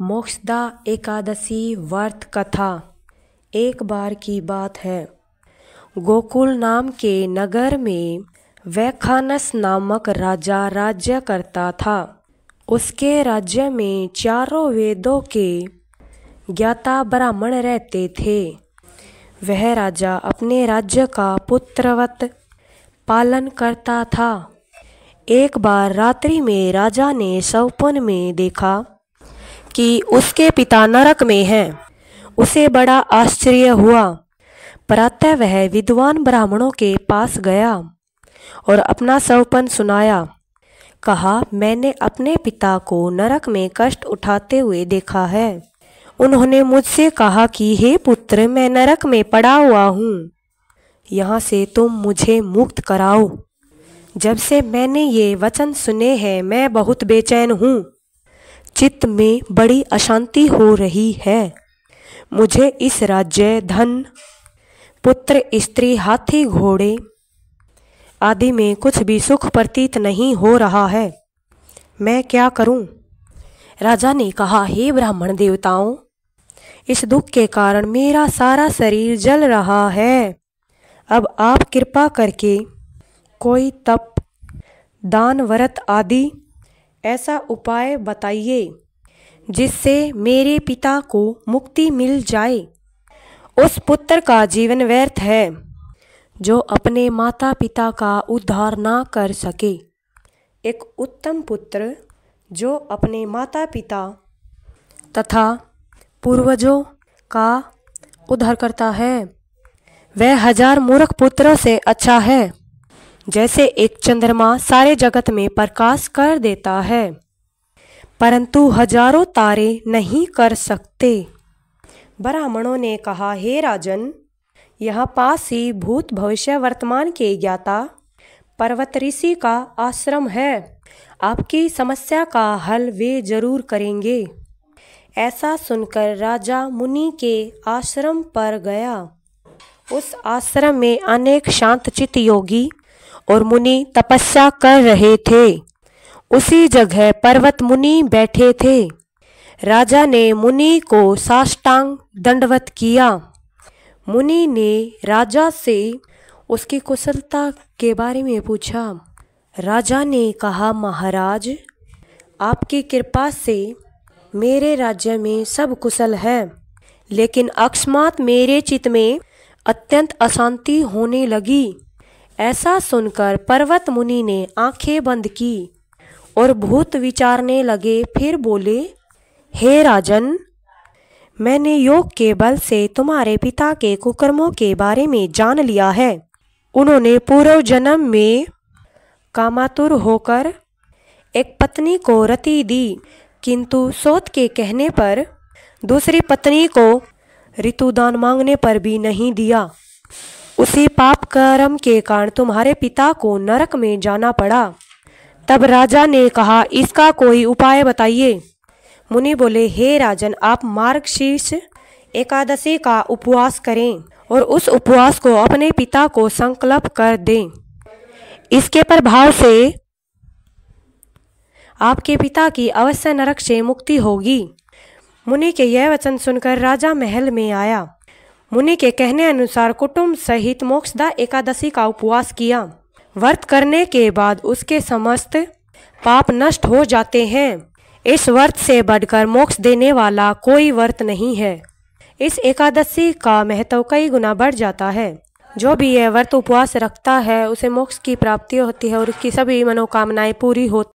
मोक्षदा एकादशी व्रत कथा। एक बार की बात है, गोकुल नाम के नगर में वैखानस नामक राजा राज्य करता था। उसके राज्य में चारों वेदों के ज्ञाता ब्राह्मण रहते थे। वह राजा अपने राज्य का पुत्रवत पालन करता था। एक बार रात्रि में राजा ने स्वप्न में देखा कि उसके पिता नरक में हैं। उसे बड़ा आश्चर्य हुआ। प्रातः वह विद्वान ब्राह्मणों के पास गया और अपना स्वप्न सुनाया। कहा, मैंने अपने पिता को नरक में कष्ट उठाते हुए देखा है। उन्होंने मुझसे कहा कि हे पुत्र, मैं नरक में पड़ा हुआ हूँ, यहाँ से तुम मुझे मुक्त कराओ। जब से मैंने ये वचन सुने हैं मैं बहुत बेचैन हूँ। चित्त में बड़ी अशांति हो रही है। मुझे इस राज्य, धन, पुत्र, स्त्री, हाथी, घोड़े आदि में कुछ भी सुख प्रतीत नहीं हो रहा है। मैं क्या करूं? राजा ने कहा, हे ब्राह्मण देवताओं, इस दुख के कारण मेरा सारा शरीर जल रहा है। अब आप कृपा करके कोई तप, दान, व्रत आदि ऐसा उपाय बताइए जिससे मेरे पिता को मुक्ति मिल जाए। उस पुत्र का जीवन व्यर्थ है जो अपने माता पिता का उद्धार ना कर सके। एक उत्तम पुत्र जो अपने माता पिता तथा पूर्वजों का उद्धार करता है, वह 1000 मूर्ख पुत्रों से अच्छा है। जैसे एक चंद्रमा सारे जगत में प्रकाश कर देता है, परंतु हजारों तारे नहीं कर सकते। ब्राह्मणों ने कहा, हे राजन, यहाँ पास ही भूत भविष्य वर्तमान के ज्ञाता पर्वत ऋषि का आश्रम है। आपकी समस्या का हल वे जरूर करेंगे। ऐसा सुनकर राजा मुनि के आश्रम पर गया। उस आश्रम में अनेक शांतचित्त योगी और मुनि तपस्या कर रहे थे। उसी जगह पर्वत मुनि बैठे थे। राजा ने मुनि को साष्टांग दंडवत किया। मुनि ने राजा से उसकी कुशलता के बारे में पूछा। राजा ने कहा, महाराज, आपकी कृपा से मेरे राज्य में सब कुशल है, लेकिन अकस्मात मेरे चित्त में अत्यंत अशांति होने लगी। ऐसा सुनकर पर्वत मुनि ने आंखें बंद की और भूत विचारने लगे। फिर बोले, हे राजन, मैंने योग के बल से तुम्हारे पिता के कुकर्मों के बारे में जान लिया है। उन्होंने पूर्व जन्म में कामातुर होकर एक पत्नी को रति दी, किंतु सोत के कहने पर दूसरी पत्नी को ऋतुदान मांगने पर भी नहीं दिया। उसी पाप कर्म के कारण तुम्हारे पिता को नरक में जाना पड़ा। तब राजा ने कहा, इसका कोई उपाय बताइए। मुनि बोले, हे राजन, आप मार्गशीर्ष एकादशी का उपवास करें और उस उपवास को अपने पिता को संकल्प कर दें। इसके प्रभाव से आपके पिता की अवश्य नरक से मुक्ति होगी। मुनि के यह वचन सुनकर राजा महल में आया। मुनि के कहने अनुसार कुटुंब सहित मोक्षदा एकादशी का उपवास किया। व्रत करने के बाद उसके समस्त पाप नष्ट हो जाते हैं। इस व्रत से बढ़कर मोक्ष देने वाला कोई व्रत नहीं है। इस एकादशी का महत्व कई गुना बढ़ जाता है। जो भी यह व्रत उपवास रखता है उसे मोक्ष की प्राप्ति होती है और उसकी सभी मनोकामनाएं पूरी होती